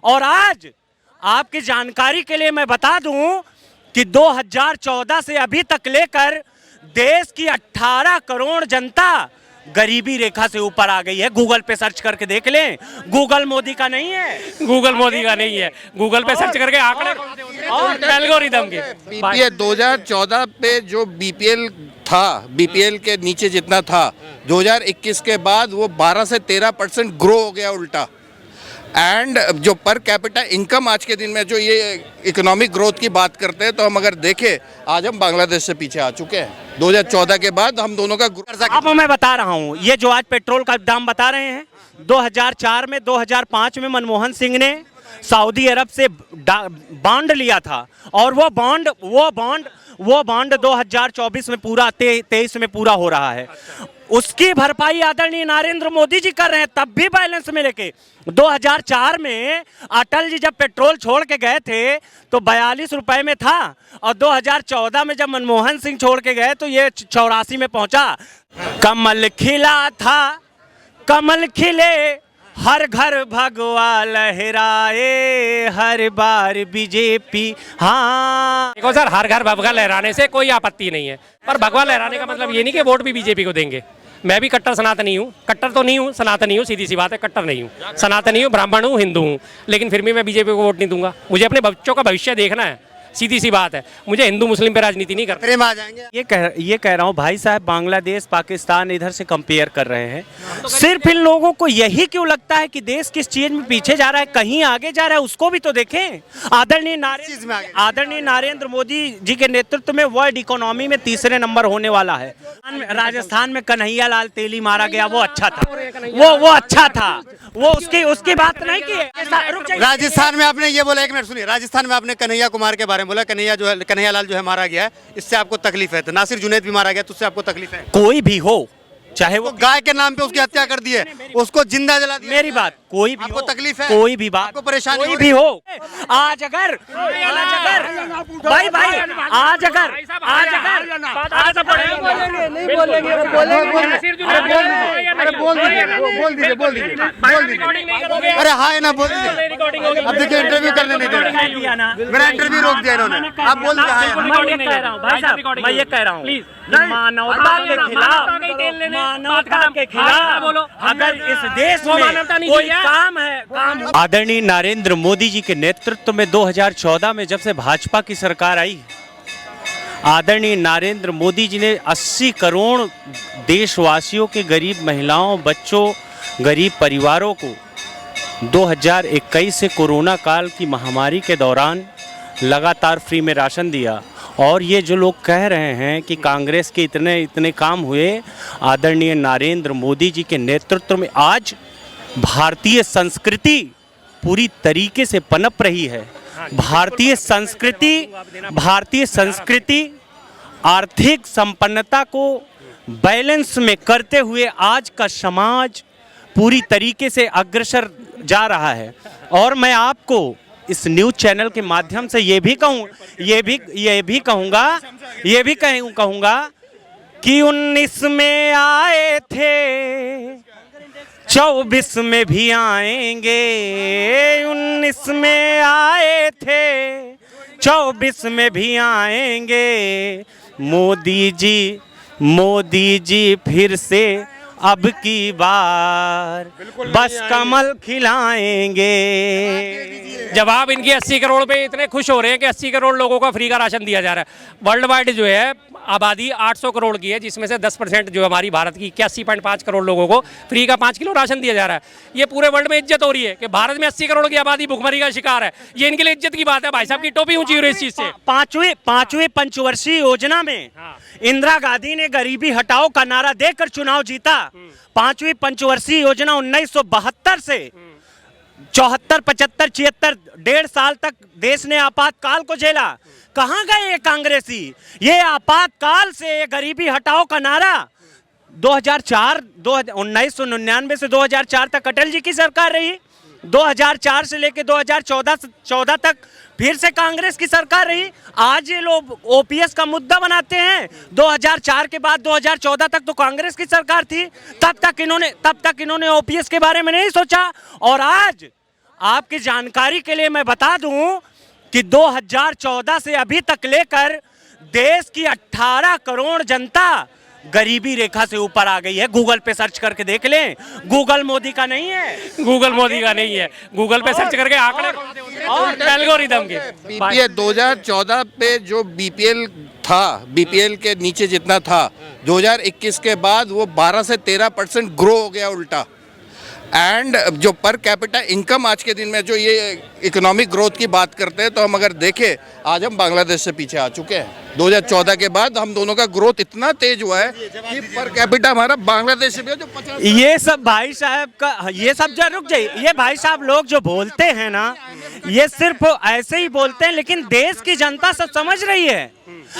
और आज आपकी जानकारी के लिए मैं बता दूं कि 2014 से अभी तक लेकर देश की 18 करोड़ जनता गरीबी रेखा से ऊपर आ गई है। गूगल पे सर्च करके देख लें, गूगल मोदी का नहीं है, गूगल मोदी का नहीं है, गूगल पे सर्च करके आंकड़े और एल्गोरिदम के। बीपीएल 2014 पे जो बीपीएल था, बीपीएल के नीचे जितना था, 2021 के बाद वो 12 से 13% ग्रो हो गया उल्टा। एंड जो पर कैपिटा इनकम आज के दिन में जो ये इकोनॉमिक ग्रोथ की बात करते हैं, तो हम अगर देखें आज हम बांग्लादेश से पीछे आ चुके हैं। 2014 के बाद हम दोनों का अब मैं बता रहा हूँ, ये जो आज पेट्रोल का दाम बता रहे हैं, 2004 में 2005 में मनमोहन सिंह ने सऊदी अरब से बॉन्ड लिया था और वो बॉन्ड 2024 में पूरा 23 में पूरा हो रहा है। उसकी भरपाई आदरणीय नरेंद्र मोदी जी कर रहे हैं, तब भी बैलेंस में लेके। 2004 में अटल जी जब पेट्रोल छोड़ के गए थे तो 42 रुपए में था और 2014 में जब मनमोहन सिंह छोड़ के गए तो ये 84 में पहुंचा। कमल खिला था, कमल खिले, हर घर भगवा लहराए, हर बार बीजेपी। हाँ देखो सर, हर घर भगवा लहराने से कोई आपत्ति नहीं है, पर भगवा लहराने का मतलब ये नहीं कि वोट भी बीजेपी को देंगे। मैं भी कट्टर सनातनी हूँ, कट्टर तो नहीं हूँ, सनातनी हूँ, सीधी सी बात है, कट्टर नहीं हूँ, सनातनी हूँ, ब्राह्मण हूँ, हिंदू हूँ, लेकिन फिर भी मैं बीजेपी को वोट नहीं दूंगा। मुझे अपने बच्चों का भविष्य देखना है, सीधी सी बात है। मुझे हिंदू मुस्लिम पे राजनीति नहीं करना। प्रेम आ जाएंगे। ये कह रहा हूँ भाई साहब, बांग्लादेश पाकिस्तान इधर से कंपेयर कर रहे हैं। सिर्फ इन लोगों को यही क्यों लगता है कि देश किस चीज में पीछे जा रहा है, कहीं आगे जा रहा है? उसको भी तो देखें। आदरणीय नरेंद्र मोदी जी के नेतृत्व में वर्ल्ड इकोनॉमी में तीसरे नंबर होने वाला है। राजस्थान में कन्हैया लाल तेली मारा गया, वो अच्छा था, वो अच्छा था, वो उसकी बात नहीं की। राजस्थान में आपने ये बोला, एक मिनट सुनिए, राजस्थान में आपने कन्हैया कुमार के बारे में बोला, कन्हैया लाल जो है मारा गया है, इससे आपको तकलीफ है? तो नासिर जुनैद भी मारा गया, तो उससे आपको तकलीफ है? कोई भी हो, चाहे वो गाय के नाम पे उसकी हत्या कर दी है, उसको जिंदा जला दिया। मेरी बात, कोई भी आपको हो, तकलीफ है? कोई भी बात, आपको परेशानी कोई भी हो, आज अगर भाई आज अगर अरे हाँ ना बोल दीजिए। अब देखिए इंटरव्यू करने नहीं दे रहे, मेरा इंटरव्यू रोक दिया इन्होंने। आप बोल दीजिए। मैं ये कह रहा हूँ मानवता के खिलाफ अगर इस देश में कोई काम है। आदरणीय नरेंद्र मोदी जी के नेतृत्व में 2014 में जब से भाजपा की सरकार आई, आदरणीय नरेंद्र मोदी जी ने 80 करोड़ देशवासियों के, गरीब महिलाओं, बच्चों, गरीब परिवारों को 2021 से कोरोना काल की महामारी के दौरान लगातार फ्री में राशन दिया। और ये जो लोग कह रहे हैं कि कांग्रेस के इतने काम हुए, आदरणीय नरेंद्र मोदी जी के नेतृत्व में आज भारतीय संस्कृति पूरी तरीके से पनप रही है। भारतीय संस्कृति आर्थिक संपन्नता को बैलेंस में करते हुए आज का समाज पूरी तरीके से अग्रसर जा रहा है। और मैं आपको इस न्यूज़ चैनल के माध्यम से ये भी कहूँगा कि 19 में आए थे, 24 में भी आएंगे। 19 में आए थे, 24 में भी आएंगे। मोदी जी फिर से अब की बार बस कमल खिलाएंगे। जवाब इनकी 80 करोड़ पे इतने खुश हो रहे हैं कि 80 करोड़ लोगों को फ्री का राशन दिया जा रहा है। वर्ल्ड वाइड जो है आबादी 800 करोड़ की है, जिसमें से 10% जो हमारी भारत की 81.5 करोड़ लोगों को फ्री का 5 किलो राशन दिया जा रहा है। ये पूरे वर्ल्ड में इज्जत हो रही है कि भारत में 80 करोड़ की आबादी भुखमरी का शिकार है। ये इनके लिए इज्जत की बात है। भाई साहब की टोपी ऊंची हो रही है इस चीज से। पांचवी पंचवर्षीय योजना में इंदिरा गांधी ने गरीबी हटाओ का नारा देकर चुनाव जीता। पांचवी पंचवर्षीय योजना 1972 से 74, 75, 76, 1.5 साल तक देश ने आपातकाल को झेला। कहां गए ये कांग्रेसी? ये आपातकाल से, ये गरीबी हटाओ का नारा 1999 से 2004 तक अटल जी की सरकार रही। 2004 से लेकर 2014 तक फिर से कांग्रेस की सरकार रही। आज ये लोग ओपीएस का मुद्दा बनाते हैं। 2004 के बाद 2014 तक तो कांग्रेस की सरकार थी, तब तक इन्होंने ओपीएस के बारे में नहीं सोचा। और आपकी जानकारी के लिए मैं बता दूं कि 2014 से अभी तक लेकर देश की 18 करोड़ जनता गरीबी रेखा से ऊपर आ गई है। गूगल पे सर्च करके देख लें, गूगल मोदी का नहीं है, गूगल मोदी का नहीं है, गूगल पे सर्च करके आंकड़े और एल्गोरिदम के बीपीएल 2014 पे जो बीपीएल था, बीपीएल के नीचे जितना था, 2021 के बाद वो 12 से 13% ग्रो हो गया उल्टा। एंड जो पर कैपिटा इनकम आज के दिन में जो ये इकोनॉमिक ग्रोथ की बात करते हैं, तो हम अगर देखें आज हम बांग्लादेश से पीछे आ चुके हैं। 2014 के बाद हम दोनों का ग्रोथ इतना तेज हुआ है कि पर कैपिटा हमारा बांग्लादेश से भी है जो 50। ये सब भाई साहब का, ये सब जरा रुक जाइए, ये भाई साहब लोग जो बोलते हैं ना, ये सिर्फ ऐसे ही बोलते हैं, लेकिन देश की जनता सब समझ रही है।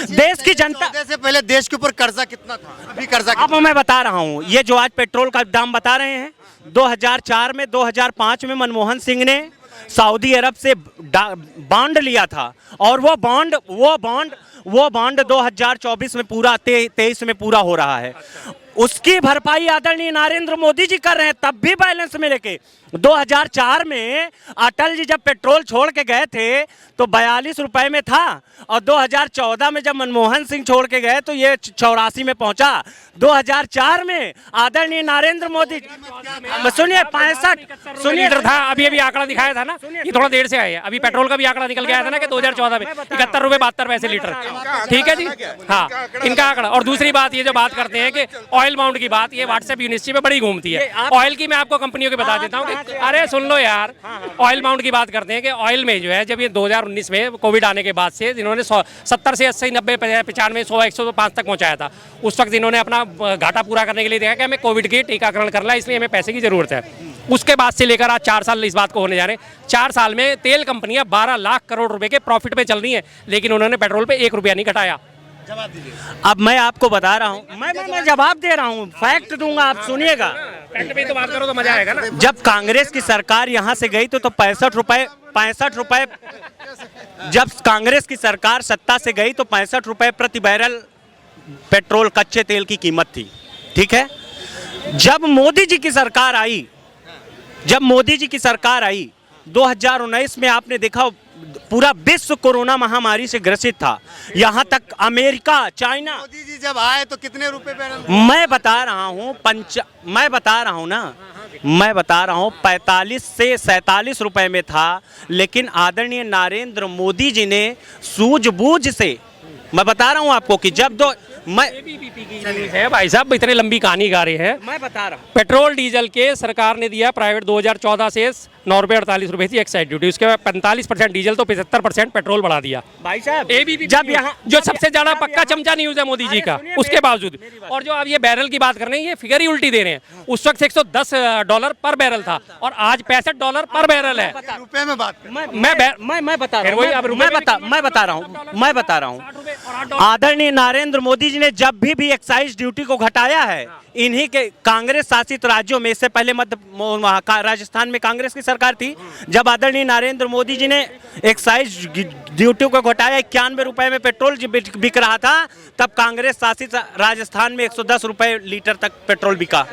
देश की जनता से पहले देश के ऊपर कर्जा कितना था, अभी कर्जा अब मैं बता रहा हूँ, ये जो आज पेट्रोल का दाम बता रहे हैं, 2004 में 2005 में मनमोहन सिंह ने सऊदी अरब से बॉन्ड लिया था, और वो बॉन्ड 2024 में पूरा 23 में पूरा हो रहा है। उसकी भरपाई आदरणीय नरेंद्र मोदी जी कर रहे हैं, तब भी बैलेंस में लेके। 2004 में अटल जी जब पेट्रोल छोड़ के गए थे तो 42 रुपए में था, और 2014 में जब मनमोहन सिंह छोड़ के गए तो ये 84 में पहुंचा। 2004 में आदरणीय नरेंद्र मोदी, सुनिए 65, सुनिए लीटर था, अभी अभी आंकड़ा दिखाया था ना, ये थोड़ा देर से आया है। अभी पेट्रोल का भी आंकड़ा निकल के आया था ना कि 2014 में 71 रुपए 72 पैसे लीटर। ठीक है जी, हाँ, इनका आंकड़ा। और दूसरी बात, ये जो बात करते हैं कि ऑयल माउंट की बात, ये व्हाट्सएप यूनिवर्सिटी में बड़ी घूमती है। ऑयल की मैं आपको कंपनियों के बता देता हूँ कि अरे सुन लो यार, ऑयल माउंट की बात करते हैं कि ऑयल में जो है, जब ये 2019 में कोविड आने के बाद से जिन्होंने 70 से 80 90 95 100 105 तक पहुंचाया था, उस वक्त इन्होंने अपना घाटा पूरा करने के लिए देखा कि हमें कोविड की टीकाकरण करना है, इसलिए हमें पैसे की जरूरत है। उसके बाद से लेकर आज 4 साल इस बात को होने जा रहे हैं। 4 साल में तेल कंपनियां 12 लाख करोड़ रुपए के प्रॉफिट पे चल रही हैं, लेकिन उन्होंने पेट्रोल पे 1 रुपया नहीं घटाया। अब मैं आपको बता रहा हूँ, मैं जवाब दे रहा हूँ, फैक्ट दूंगा, आप सुनिएगा। फैक्ट पे तो बात करो तो मजा आएगा ना। जब कांग्रेस की सरकार यहाँ से गई तो 65 रुपए, जब कांग्रेस की सरकार सत्ता से गई तो 65 रुपए प्रति बैरल पेट्रोल कच्चे तेल की कीमत थी। ठीक है, जब मोदी जी की सरकार आई, 2019 में आपने देखा पूरा विश्व कोरोना महामारी से ग्रसित था, यहाँ तक अमेरिका, चाइना। मोदी जी जब आए तो कितने रुपए बैरल? मैं बता रहा हूँ 45 से 47 रुपए में था, लेकिन आदरणीय नरेंद्र मोदी जी ने सूझबूझ से, मैं बता रहा हूँ आपको कि जब है भाई साहब, इतने लंबी कहानी गा रहे हैं। मैं बता रहा हूँ, पेट्रोल डीजल के सरकार ने दिया प्राइवेट 2014 से 9 रुपये 48 रुपये थी एक्साइज ड्यूटी, उसके बाद 45% डीजल तो 75% पेट्रोल बढ़ा दिया। भाई साहब एबीपी जब यहाँ जो सबसे ज्यादा पक्का चमचा न्यूज है मोदी जी का, उसके बावजूद। और जो अब ये बैरल की बात कर रहे हैं, ये फिगर ही उल्टी दे रहे हैं। उस वक्त $110 पर बैरल था और आज $65 पर बैरल है। रुपए में बात मैं बता रहा हूँ, आदरणीय नरेंद्र मोदी जी ने जब भी एक्साइज ड्यूटी को घटाया है, इन्हीं के कांग्रेस शासित राज्यों में, इससे पहले राजस्थान में कांग्रेस की सरकार थी, जब आदरणीय नरेंद्र मोदी जी ने एक्साइज ड्यूटी को घटाया, 91 रुपए में पेट्रोल बिक रहा था, तब कांग्रेस शासित राजस्थान में 110 रुपए लीटर तक पेट्रोल बिका।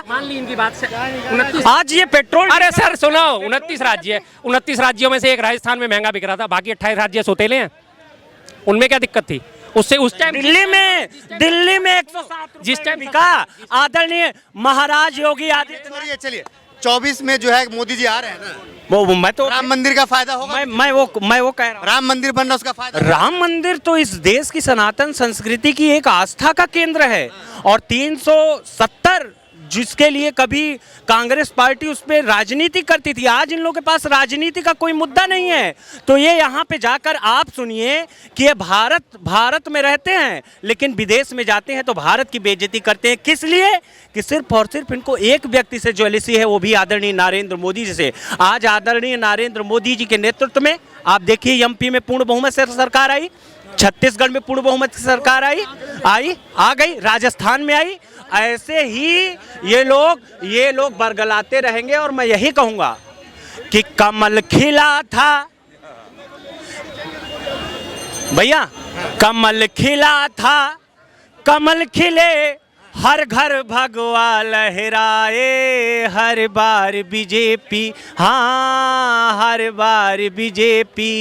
मान ली इनकी बात से। आज ये पेट्रोल, अरे सर सुनो, 29 राज्य है, 29 राज्यों में से एक राजस्थान में महंगा बिक रहा था, बाकी 28 राज्य सोतेले हैं। उनमें क्या दिक्कत थी? उससे उस टाइम दिल्ली में 107 जिस टाइम बिका, आदरणीय महाराज योगी आदित्यनाथ। चलिए 24 में जो है मोदी जी आ रहे हैं ना, वो मैं तो राम मंदिर का फायदा होगा। मैं वो कह रहा हूँ, राम मंदिर बनना उसका फायदा। राम मंदिर तो इस देश की सनातन संस्कृति की एक आस्था का केंद्र है, और 370 जिसके लिए कभी कांग्रेस पार्टी उस पर राजनीति करती थी, आज इन लोगों के पास राजनीति का कोई मुद्दा नहीं है। तो ये यहाँ पे जाकर आप सुनिए कि ये भारत में रहते हैं, लेकिन विदेश में जाते हैं तो भारत की बेइज्जती करते हैं। किस लिए? कि सिर्फ और सिर्फ इनको एक व्यक्ति से ज्वेलसी है, वो भी आदरणीय नरेंद्र मोदी जी से। आज आदरणीय नरेंद्र मोदी जी के नेतृत्व में आप देखिए, एमपी में पूर्ण बहुमत से सरकार आई, छत्तीसगढ़ में पूर्ण बहुमत की सरकार आ गई, राजस्थान में आई। ऐसे ही ये लोग बरगलाते रहेंगे, और मैं यही कहूंगा कि कमल खिला था भैया, कमल खिला था, कमल खिले हर घर भगवा लहराए, हर बार बीजेपी, हाँ हर बार बीजेपी।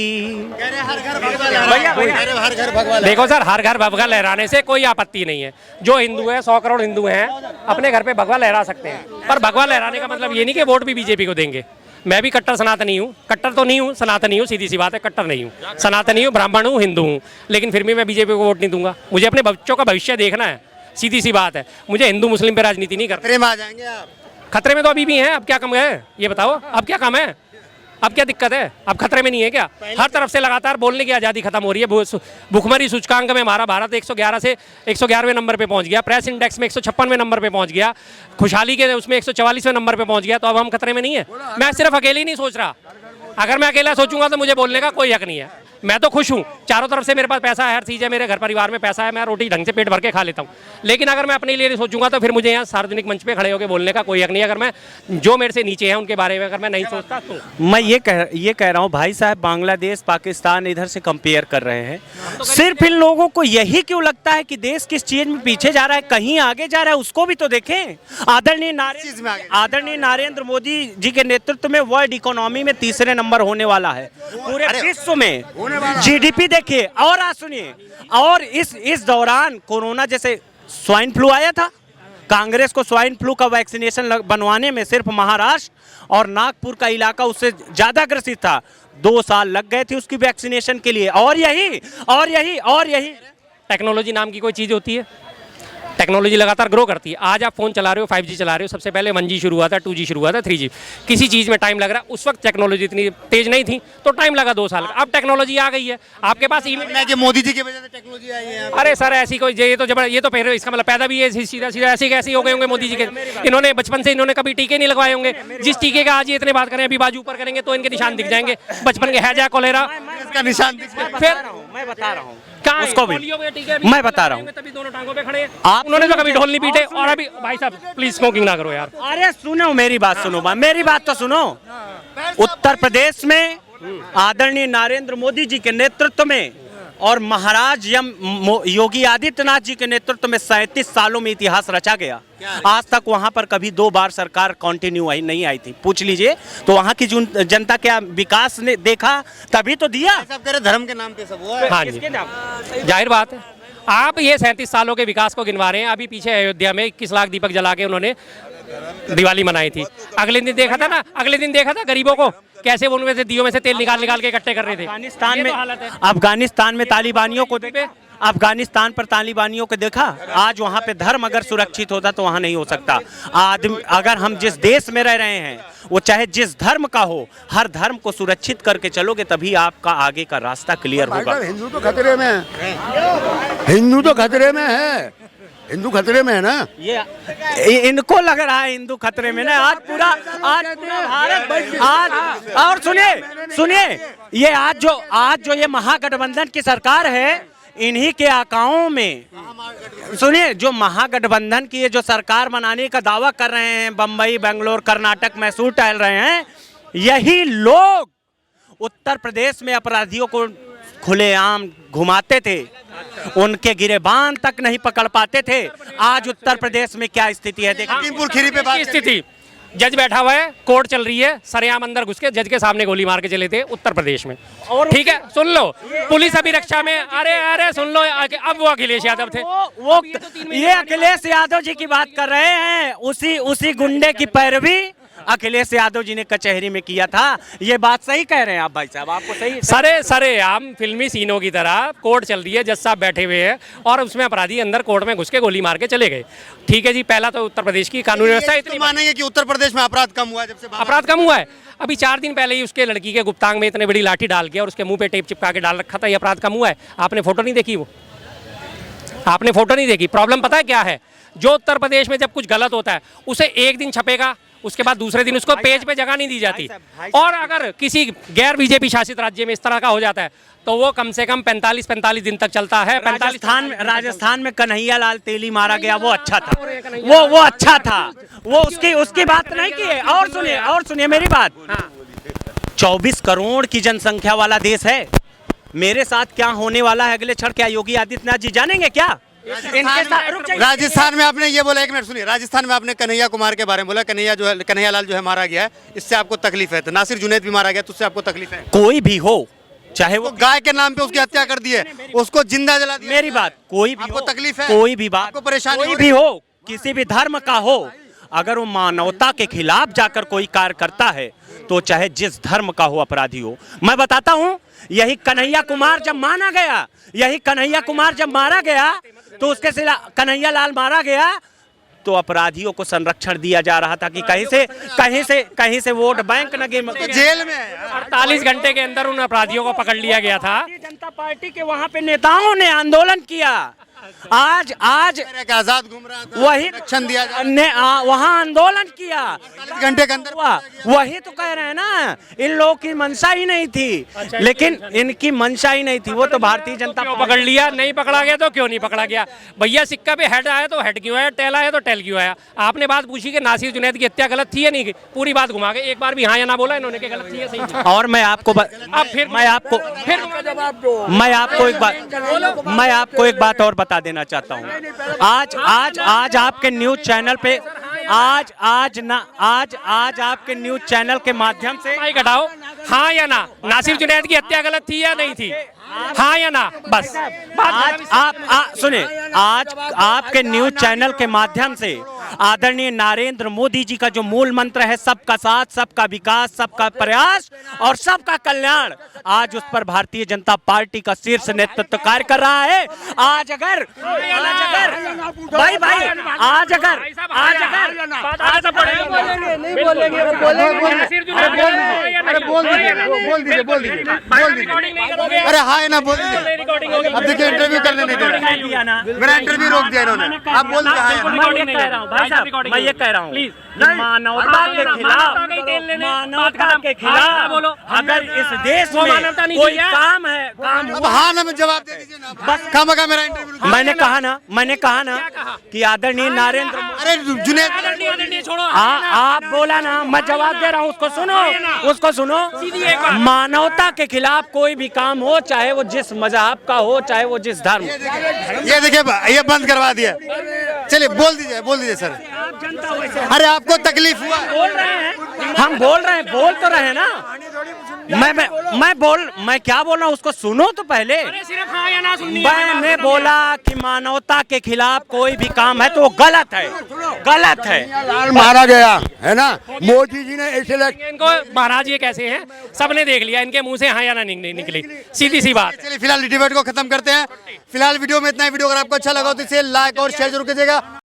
देखो सर, हर घर भगवा लहराने से कोई आपत्ति नहीं है। जो हिंदू है, 100 करोड़ हिंदू हैं, अपने घर पे भगवा लहरा सकते हैं। पर भगवा लहराने का मतलब ये नहीं कि वोट भी बीजेपी को देंगे। मैं भी कट्टर सनातनी हूँ, कट्टर तो नहीं हूँ, सनातनी हूँ, सीधी सी बात है, कट्टर नहीं हूँ। सनातनी हूँ, ब्राह्मण हूँ, हिंदू हूँ, लेकिन फिर भी मैं बीजेपी को वोट नहीं दूंगा। मुझे अपने बच्चों का भविष्य देखना है, सीधी सी बात है। मुझे हिंदू मुस्लिम पे राजनीति नहीं करना। खतरे में आ जाएंगे आप? खतरे में तो अभी भी हैं, अब क्या कम है ये बताओ, अब क्या कम है, अब क्या दिक्कत है, अब खतरे में नहीं है क्या? हर तरफ से लगातार बोलने की आज़ादी खत्म हो रही है। भुखमरी सूचकांक में हमारा भारत 111 से 111वें नंबर पे पहुंच गया, प्रेस इंडेक्स में 156वें नंबर पे पहुंच गया, खुशहाली के उसमें 144वें नंबर पे पहुंच गया। तो अब हम खतरे में नहीं है। मैं सिर्फ अकेले ही नहीं सोच रहा, अगर मैं अकेला सोचूंगा तो मुझे बोलने का कोई हक नहीं है। मैं तो खुश हूँ, चारों तरफ से मेरे पास पैसा है, हर चीज़ है, मेरे घर परिवार में पैसा है, मैं रोटी ढंग से पेट भर के खा लेता हूँ। लेकिन अगर मैं अपने लिए नहीं सोचूंगा तो फिर मुझे यहाँ सार्वजनिक मंच पे खड़े होकर बोलने का कोई हक नहीं है। अगर मैं जो मेरे से नीचे हैं उनके बारे में अगर मैं नहीं सोचता तो मैं ये कह रहा हूँ भाई साहब, बांग्लादेश पाकिस्तान इधर से कंपेयर कर रहे हैं। सिर्फ इन लोगों को यही क्यों लगता है कि देश किस चीज में पीछे जा रहा है, कहीं आगे जा रहा है? उसको भी तो देखें। आदरणीय नरेंद्र मोदी जी के नेतृत्व में वर्ल्ड इकोनॉमी में तीसरे नंबर होने वाला है पूरे विश्व में। जीडीपी देखिए। और आज सुनिए, और इस दौरान कोरोना जैसे स्वाइन फ्लू आया था, कांग्रेस को स्वाइन फ्लू का वैक्सीनेशन बनवाने में सिर्फ महाराष्ट्र और नागपुर का इलाका उससे ज्यादा ग्रसित था। 2 साल लग गए थे उसकी वैक्सीनेशन के लिए। और यही टेक्नोलॉजी नाम की कोई चीज़ होती है, टेक्नोलॉजी लगातार ग्रो करती है। आज आप फोन चला रहे हो, 5G चला रहे हो, सबसे पहले 1G शुरू हुआ था, 2G शुरू हुआ था, 3G। किसी चीज़ में टाइम लग रहा है, उस वक्त टेक्नोलॉजी इतनी तेज नहीं थी तो टाइम लगा 2 साल का। अब टेक्नोलॉजी आ गई है आपके पास। ईमेल मोदी जी की वजह से टेक्नोलॉजी आई है। अरे सर ऐसी कोई ये तो पहले इसका मतलब पैदा भी है सीधा ऐसे कैसे हो गए होंगे मोदी जी के। इन्होंने बचपन से इन्होंने कभी टीके नहीं लगवाए होंगे। जिस टीके का आज ये इतने बात करें, अभी बाजू ऊपर करेंगे तो इनके निशान दिख जाएंगे, बचपन के हैजा कोलेरा इसका निशान फिर मैं बता रहा हूँ कहाँ उसको भी मैं बता रहा हूँ। तभी दोनों टांगों पे खड़े हैं। आप उन्होंने तो कभी ढोल नहीं पीटे। और अभी भाई साहब प्लीज स्मोकिंग ना करो यार। अरे सुनो मेरी बात, मेरी बात तो सुनो। उत्तर प्रदेश में आदरणीय नरेंद्र मोदी जी के नेतृत्व में और महाराज योगी आदित्यनाथ जी के नेतृत्व में 37 सालों में इतिहास रचा गया। आज तक वहां पर कभी 2 बार सरकार कंटिन्यू नहीं आई थी। पूछ लीजिए तो वहां की जनता क्या विकास ने देखा, तभी तो दिया। सब कह रहे धर्म के नाम पे सब हुआ है। हाँ जी, जाहिर बात है। आप ये 37 सालों के विकास को गिनवा रहे हैं। अभी पीछे अयोध्या में 21 लाख दीपक जला के उन्होंने दिवाली मनाई थी। अगले दिन देखा था गरीबों को कैसे वो उनमें से दियों में से तेल निकाल के इकट्ठे कर रहे थे। अफगानिस्तान में तालिबानियों को देखा, अफगानिस्तान पर तालिबानियों को देखा। आज वहाँ पे धर्म अगर सुरक्षित होता तो वहाँ नहीं हो सकता। आदमी अगर हम जिस देश में रह रहे हैं वो चाहे जिस धर्म का हो, हर धर्म को सुरक्षित करके चलोगे तभी आपका आगे का रास्ता क्लियर होगा। हिंदू तो खतरे में है, हिंदू तो खतरे में है, हिंदू खतरे में है ना। ये इनको लग रहा है हिंदू खतरे में ना। आज पूरा भारत आज। और सुनिए ये आज जो ये महागठबंधन की सरकार है, इन्हीं के आकाओं में सुनिए जो महागठबंधन की ये जो सरकार बनाने का दावा कर रहे हैं, बम्बई, बेंगलोर, कर्नाटक, मैसूर टहल रहे हैं, यही लोग उत्तर प्रदेश में अपराधियों को खुलेआम घुमाते थे, उनके गिरेबान तक नहीं पकड़ पाते थे। आज उत्तर प्रदेश में क्या स्थिति है देखिए। लखीमपुर खीरी पे बात स्थिति, जज बैठा हुआ है, कोर्ट चल रही है, सरेआम अंदर घुस के जज के सामने गोली मार के चले थे उत्तर प्रदेश में। और ठीक है, सुन लो, पुलिस अभिरक्षा में अरे सुन लो, अब वो अखिलेश यादव थे। वो ये अखिलेश यादव जी की बात कर रहे हैं। उसी गुंडे की पैरवी अखिलेश यादव जी ने कचहरी में किया था। ये बात सही कह रहे हैं आप भाई साहब, आपको सही सरे आम फिल्मी सीनों की तरह कोर्ट चल रही है, जज साहब बैठे हुए हैं और उसमें अपराधी अंदर कोर्ट में घुस के गोली मार के चले गए। ठीक है जी, पहला तो उत्तर प्रदेश की कानून व्यवस्था इतनी मानेंगे कि उत्तर प्रदेश में अपराध कम हुआ है जब से अपराध कम हुआ है। अभी 4 दिन पहले ही उसके लड़की के गुप्तांग में इतनी बड़ी लाठी डाल के और उसके मुंह पे टेप चिपका के डाल रखा था। ये अपराध कम हुआ है? आपने फोटो नहीं देखी? आपने फोटो नहीं देखी। प्रॉब्लम पता है क्या है? जो उत्तर प्रदेश में जब कुछ गलत होता है उसे एक दिन छपेगा, उसके बाद दूसरे दिन उसको पेज पे जगह नहीं दी जाती। और अगर किसी गैर बीजेपी शासित राज्य में इस तरह का हो जाता है तो वो कम से कम 45 दिन तक चलता है। राजस्थान में कन्हैया लाल तेली मारा गया, वो अच्छा था, वो अच्छा था, वो उसकी बात नहीं की है। और सुनिए मेरी बात, 24 करोड़ की जनसंख्या वाला देश है। मेरे साथ क्या होने वाला है अगले क्षण, क्या योगी आदित्यनाथ जी जानेंगे क्या? इनके साथ रुक जाइए। राजस्थान में आपने ये बोला, एक मिनट सुनिए, राजस्थान में आपने कन्हैया कुमार के बारे में बोला, कन्हैया लाल जो है मारा गया है, इससे आपको तकलीफ है। तो नासिर जुनैद भी मारा गया, तो उससे आपको तकलीफ है? कोई भी हो, चाहे वो वो गाय के नाम पे उसकी हत्या कर दी है, उसको जिंदा जला दिया। मेरी बात, कोई भी आपको हो, तकलीफ है? कोई भी बात, आपको परेशानी कोई हो भी हो, किसी भी धर्म का हो, अगर वो मानवता के खिलाफ जाकर कोई कार्य करता है तो चाहे जिस धर्म का हो अपराधी हो। मैं बताता हूं, यही कन्हैया कुमार जब माना गया, यही कन्हैया कुमार जब मारा गया तो उसके सिवा कन्हैया लाल मारा गया तो अपराधियों को संरक्षण दिया जा रहा था कि कहीं से वोट बैंक न गिर। जेल में है। 48 घंटे के अंदर उन अपराधियों को पकड़ लिया गया था। भारतीय जनता पार्टी के वहां पे नेताओं ने आंदोलन किया। आज आजाद घूम रहा था, वही रक्षण दिया जा रहा वहां आंदोलन किया, 48 घंटे के अंदर हुआ। वही तो कह रहे हैं ना, इन लोगों की मंशा ही नहीं थी। लेकिन इनकी मंशा ही नहीं थी, वो तो भारतीय जनता क्यों पकड़ लिया? नहीं पकड़ा गया तो क्यों नहीं पकड़ा गया? भैया सिक्का पे हेड आया तो हेड क्यों आया, टेल आया तो टेल क्यों आया? आपने बात पूछी कि नासिर जुनैद की हत्या गलत थी या नहीं, पूरी बात घुमा के एक बार भी हाँ या ना बोला इन्होंने कि गलत थी या सही थी। और मैं आपको एक बात और बता देना चाहता हूँ। आज आपके न्यूज चैनल पे आज आपके न्यूज चैनल के माध्यम से माइक हटाओ, हाँ या ना, नासिर जुनैद की हत्या गलत थी या नहीं थी, हाँ या ना, बस। सुनिए, आज आपके न्यूज चैनल के माध्यम से आदरणीय नरेंद्र मोदी जी का जो मूल मंत्र है, सबका साथ, सबका विकास, सबका प्रयास और सबका कल्याण, आज उस पर भारतीय जनता पार्टी का शीर्ष नेतृत्व कार्य कर रहा है। आज अगर अरे हाँ ना बोल दीजिए। अब देखिए इंटरव्यू करने नहीं दे रहे, मेरा इंटरव्यू रोक दिया इन्होंने। आप बोल दीजिए हाँ या ना। मैं ये कह रहा हूँ, मानवता के खिलाफ अगर इस देश में कोई काम है, अब हाँ ना में जवाब दे दीजिए ना, बस खामखा मेरा इंटरव्यू। मैंने कहा ना कि आदरणीय नरेंद्र, अरे जुनैद आप बोला ना, मैं जवाब दे रहा हूँ, उसको सुनो। मानवता के खिलाफ कोई भी काम हो, चाहे वो जिस मजहब का हो, चाहे वो जिस धर्म। ये देखिए, ये बंद करवा दिया। चलिए बोल दीजिए सर। अरे आपको तकलीफ हुआ? हम बोल रहे हैं ना। मैं क्या बोल रहा हूँ उसको सुनो तो पहले। सिर्फ हाँ या ना सुननी। मैंने बोला कि मानवता के खिलाफ कोई भी काम है तो वो गलत है। लाल मारा गया है ना, मोदी जी ने ऐसे इनको महाराज ये कैसे हैं, सबने देख लिया, इनके मुंह से हाँ या ना निकली, सीधी सी बात। चलिए फिलहाल डिबेट को खत्म करते हैं। फिलहाल वीडियो में इतना ही। वीडियो अगर आपको अच्छा लगा तो इसे लाइक और शेयर जरूर कीजिएगा।